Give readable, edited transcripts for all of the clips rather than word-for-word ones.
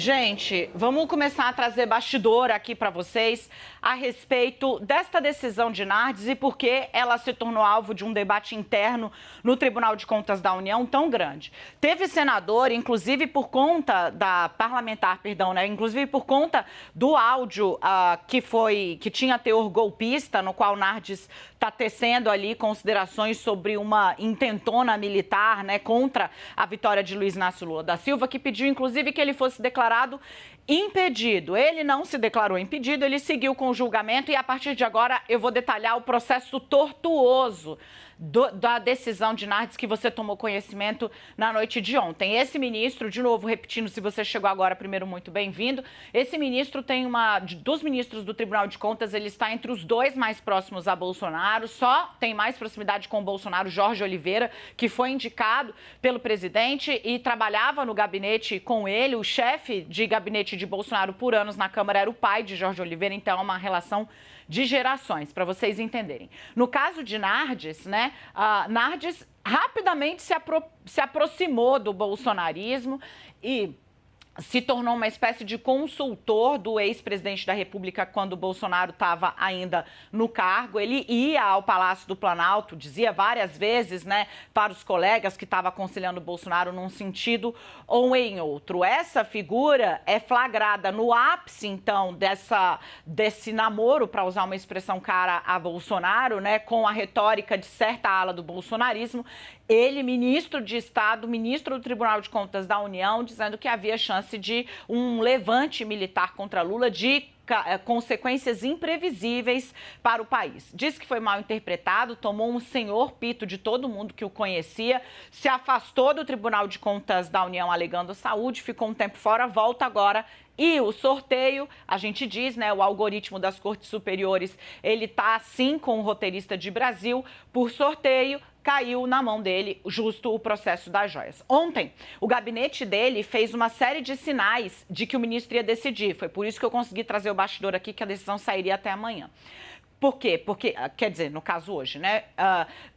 Gente, vamos começar a trazer bastidor aqui para vocês a respeito desta decisão de Nardes e por que ela se tornou alvo de um debate interno no Tribunal de Contas da União tão grande. Teve senador, inclusive por conta da parlamentar, perdão, né? Inclusive por conta do áudio que tinha teor golpista, no qual Nardes está tecendo ali considerações sobre uma intentona militar, né, contra a vitória de Luiz Inácio Lula da Silva, que pediu inclusive que ele fosse declarado impedido. Ele não se declarou impedido, ele seguiu com o julgamento e a partir de agora eu vou detalhar o processo tortuoso da decisão de Nardes que você tomou conhecimento na noite de ontem. Esse ministro, de novo repetindo, se você chegou agora, primeiro, muito bem-vindo. Esse ministro dos ministros do Tribunal de Contas, ele está entre os dois mais próximos a Bolsonaro, só tem mais proximidade com o Bolsonaro, Jorge Oliveira, que foi indicado pelo presidente e trabalhava no gabinete com ele. O chefe de gabinete de Bolsonaro por anos na Câmara era o pai de Jorge Oliveira, então é uma relação de gerações, para vocês entenderem. No caso de Nardes, né, Nardes rapidamente se aproximou do bolsonarismo e se tornou uma espécie de consultor do ex-presidente da República quando o Bolsonaro estava ainda no cargo. Ele ia ao Palácio do Planalto, dizia várias vezes, né, para os colegas que estava aconselhando o Bolsonaro num sentido ou em outro. Essa figura é flagrada no ápice, então, desse namoro, para usar uma expressão cara a Bolsonaro, né, com a retórica de certa ala do bolsonarismo. Ele, ministro de Estado, ministro do Tribunal de Contas da União, dizendo que havia chance de um levante militar contra Lula de consequências imprevisíveis para o país. Diz que foi mal interpretado, tomou um senhor pito de todo mundo que o conhecia, se afastou do Tribunal de Contas da União alegando saúde, ficou um tempo fora, volta agora. E o sorteio, a gente diz, né, o algoritmo das cortes superiores, ele tá assim com o roteirista de Brasil, por sorteio, caiu na mão dele justo o processo das joias. Ontem, o gabinete dele fez uma série de sinais de que o ministro ia decidir. Foi por isso que eu consegui trazer o bastidor aqui, que a decisão sairia até amanhã. Por quê? Porque, quer dizer, no caso hoje, né?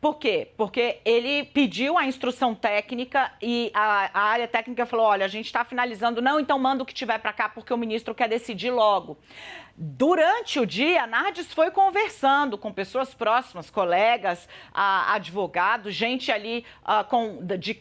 Por quê? Porque ele pediu a instrução técnica e a área técnica falou, olha, a gente está finalizando, não, então manda o que tiver para cá porque o ministro quer decidir logo. Durante o dia, Nardes foi conversando com pessoas próximas, colegas, advogados, gente ali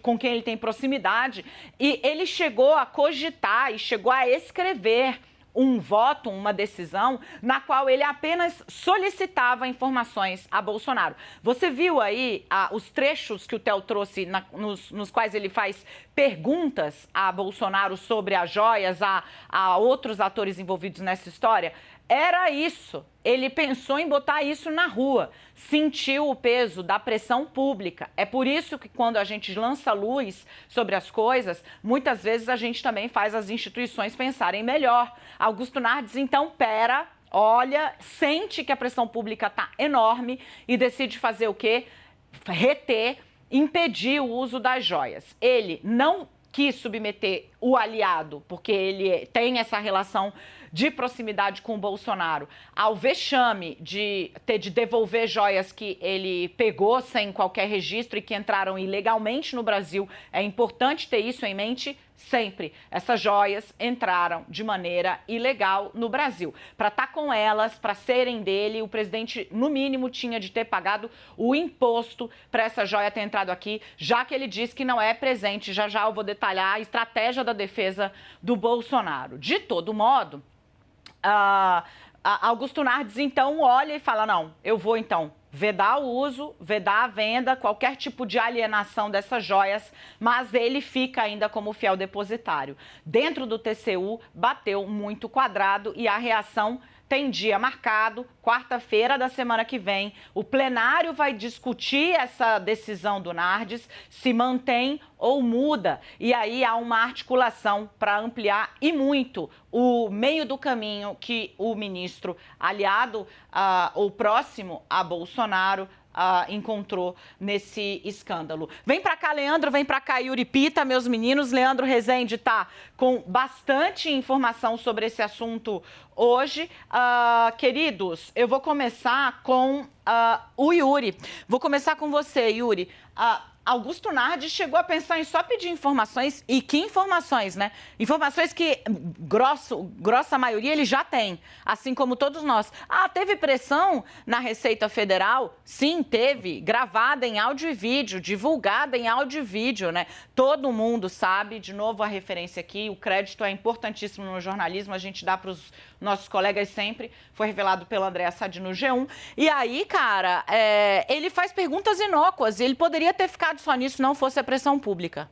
com quem ele tem proximidade, e ele chegou a cogitar e chegou a escrever um voto, uma decisão, na qual ele apenas solicitava informações a Bolsonaro. Você viu aí os trechos que o Theo trouxe, nos quais ele faz perguntas a Bolsonaro sobre as joias, a outros atores envolvidos nessa história? Era isso. Ele pensou em botar isso na rua, sentiu o peso da pressão pública. É por isso que quando a gente lança luz sobre as coisas, muitas vezes a gente também faz as instituições pensarem melhor. Augusto Nardes, então, olha, sente que a pressão pública está enorme e decide fazer o quê? Reter, impedir o uso das joias. Ele não quis submeter o aliado, porque ele tem essa relação de proximidade com o Bolsonaro, ao vexame de ter de devolver joias que ele pegou sem qualquer registro e que entraram ilegalmente no Brasil. É importante ter isso em mente sempre. Essas joias entraram de maneira ilegal no Brasil. Para estar com elas, para serem dele, o presidente, no mínimo, tinha de ter pagado o imposto para essa joia ter entrado aqui, já que ele disse que não é presente. Já já eu vou detalhar a estratégia da defesa do Bolsonaro. De todo modo, Augusto Nardes, então, olha e fala, não, eu vou, então, vedar o uso, vedar a venda, qualquer tipo de alienação dessas joias, mas ele fica ainda como fiel depositário. Dentro do TCU, bateu muito quadrado e a reação tem dia marcado, quarta-feira da semana que vem. O plenário vai discutir essa decisão do Nardes, se mantém ou muda. E aí há uma articulação para ampliar e muito o meio do caminho que o ministro aliado, ou próximo a Bolsonaro, encontrou nesse escândalo. Vem para cá, Leandro, vem para cá, Yuri Pita, meus meninos. Leandro Rezende tá com bastante informação sobre esse assunto hoje. Queridos, eu vou começar com o Yuri. Vou começar com você, Yuri. Augusto Nardes chegou a pensar em só pedir informações, e que informações, né? Informações que, grossa maioria, ele já tem, assim como todos nós. Ah, teve pressão na Receita Federal? Sim, teve, gravada em áudio e vídeo, divulgada em áudio e vídeo, né? Todo mundo sabe, de novo a referência aqui, o crédito é importantíssimo no jornalismo, a gente dá para os nossos colegas sempre, foi revelado pela Andréa Sadi no G1. E aí, cara, ele faz perguntas inócuas, e ele poderia ter ficado só nisso, não fosse a pressão pública.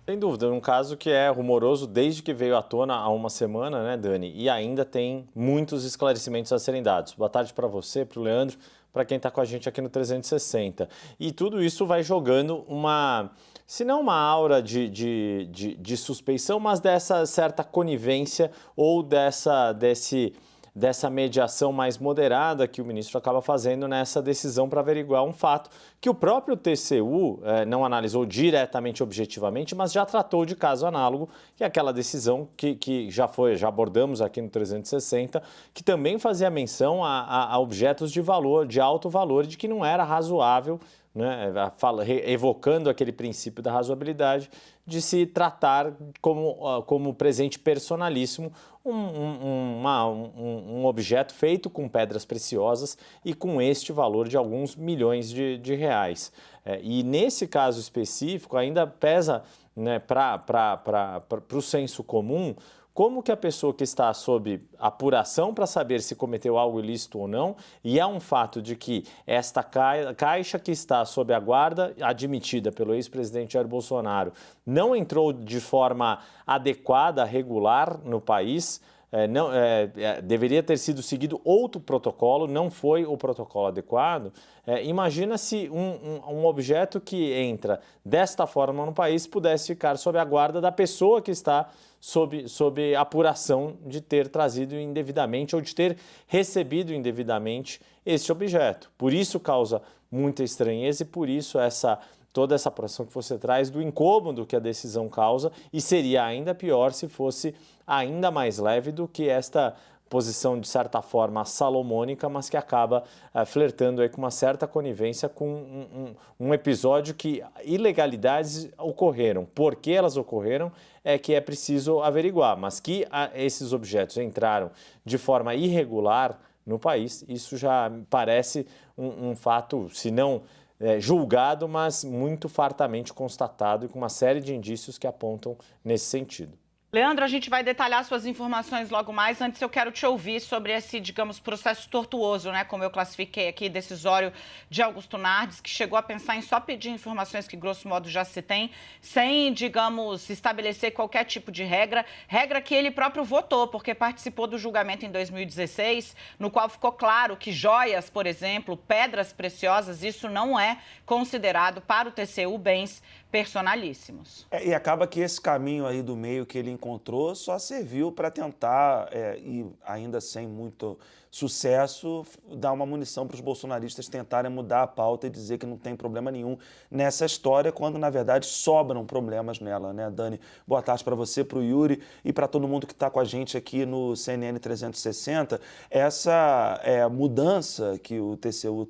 Sem dúvida, um caso que é rumoroso desde que veio à tona há uma semana, né, Dani? E ainda tem muitos esclarecimentos a serem dados. Boa tarde para você, para o Leandro, para quem está com a gente aqui no 360. E tudo isso vai jogando se não uma aura de suspeição, mas dessa certa conivência ou dessa mediação mais moderada que o ministro acaba fazendo nessa decisão para averiguar um fato que o próprio TCU não analisou diretamente, objetivamente, mas já tratou de caso análogo, que é aquela decisão que já abordamos aqui no 360, que também fazia menção a objetos de valor, de alto valor, de que não era razoável, né, evocando aquele princípio da razoabilidade, de se tratar como presente personalíssimo um objeto feito com pedras preciosas e com este valor de alguns milhões de reais. E nesse caso específico ainda pesa, né, para o senso comum, como que a pessoa que está sob apuração para saber se cometeu algo ilícito ou não, e é um fato de que esta caixa que está sob a guarda, admitida pelo ex-presidente Jair Bolsonaro, não entrou de forma adequada, regular no país, deveria ter sido seguido outro protocolo, não foi o protocolo adequado. Imagina se um objeto que entra desta forma no país pudesse ficar sob a guarda da pessoa que está sob apuração de ter trazido indevidamente ou de ter recebido indevidamente este objeto. Por isso causa muita estranheza e por isso toda essa apuração que você traz do incômodo que a decisão causa, e seria ainda pior se fosse ainda mais leve do que esta posição, de certa forma, salomônica, mas que acaba flertando aí com uma certa conivência com um episódio que ilegalidades ocorreram. Por que elas ocorreram é que é preciso averiguar, mas que esses objetos entraram de forma irregular no país, isso já parece um fato, se não julgado, mas muito fartamente constatado e com uma série de indícios que apontam nesse sentido. Leandro, a gente vai detalhar suas informações logo mais. Antes eu quero te ouvir sobre esse, digamos, processo tortuoso, né? Como eu classifiquei aqui, decisório de Augusto Nardes, que chegou a pensar em só pedir informações que, grosso modo, já se tem, sem, digamos, estabelecer qualquer tipo de regra que ele próprio votou, porque participou do julgamento em 2016, no qual ficou claro que joias, por exemplo, pedras preciosas, isso não é considerado para o TCU bens personalíssimos. E acaba que esse caminho aí do meio que ele encontrou só serviu para tentar, e ainda sem muito sucesso, dar uma munição para os bolsonaristas tentarem mudar a pauta e dizer que não tem problema nenhum nessa história, quando, na verdade, sobram problemas nela, né, Dani? Boa tarde para você, para o Yuri e para todo mundo que está com a gente aqui no CNN 360. Essa mudança que o TCU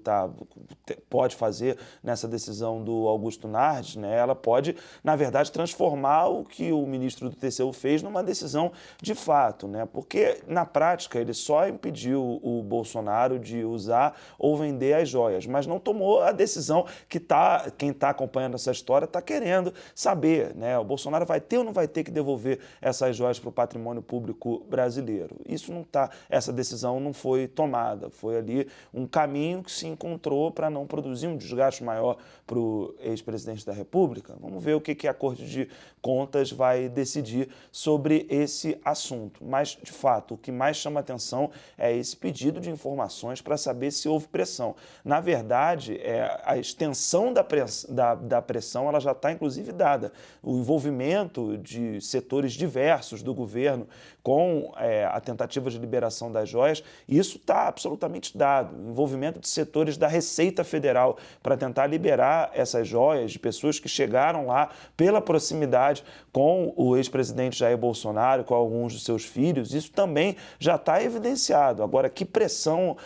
pode fazer nessa decisão do Augusto Nardes, né, ela pode, na verdade, transformar o que o ministro do TCU fez numa decisão de fato, né? Porque, na prática, ele só impediu o Bolsonaro de usar ou vender as joias, mas não tomou a decisão que quem está acompanhando essa história está querendo saber, né? O Bolsonaro vai ter ou não vai ter que devolver essas joias para o patrimônio público brasileiro? Essa decisão não foi tomada, foi ali um caminho que se encontrou para não produzir um desgaste maior para o ex-presidente da República. Vamos ver o que a Corte de Contas vai decidir sobre esse assunto. Mas, de fato, o que mais chama atenção é esse pedido de informações para saber se houve pressão. Na verdade, a extensão da pressão ela já está, inclusive, dada. O envolvimento de setores diversos do governo com a tentativa de liberação das joias, isso está absolutamente dado. O envolvimento de setores da Receita Federal para tentar liberar essas joias, de pessoas que chegaram lá pela proximidade com o ex-presidente Jair Bolsonaro, com alguns dos seus filhos. Isso também já está evidenciado. Agora, que pressão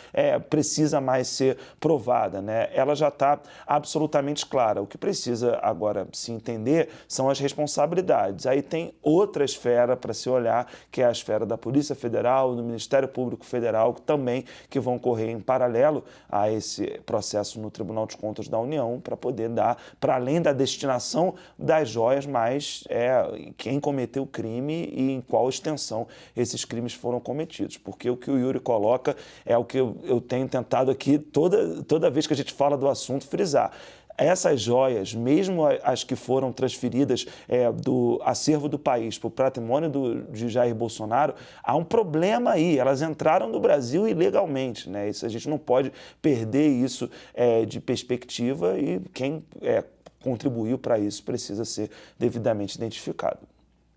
precisa mais ser provada, né? Ela já está absolutamente clara. O que precisa agora se entender são as responsabilidades. Aí tem outra esfera para se olhar, que é a esfera da Polícia Federal, do Ministério Público Federal, que vão correr em paralelo a esse processo no Tribunal de Contas da União, para poder dar, para além da destinação das joias, mais quem cometeu o crime e em qual extensão esses crimes foram cometidos. Porque o que o Yuri coloca é o que eu tenho tentado aqui, toda vez que a gente fala do assunto, frisar. Essas joias, mesmo as que foram transferidas do acervo do país para o patrimônio de Jair Bolsonaro, há um problema aí. Elas entraram no Brasil ilegalmente, né? Isso, a gente não pode perder isso de perspectiva, e quem contribuiu para isso precisa ser devidamente identificado.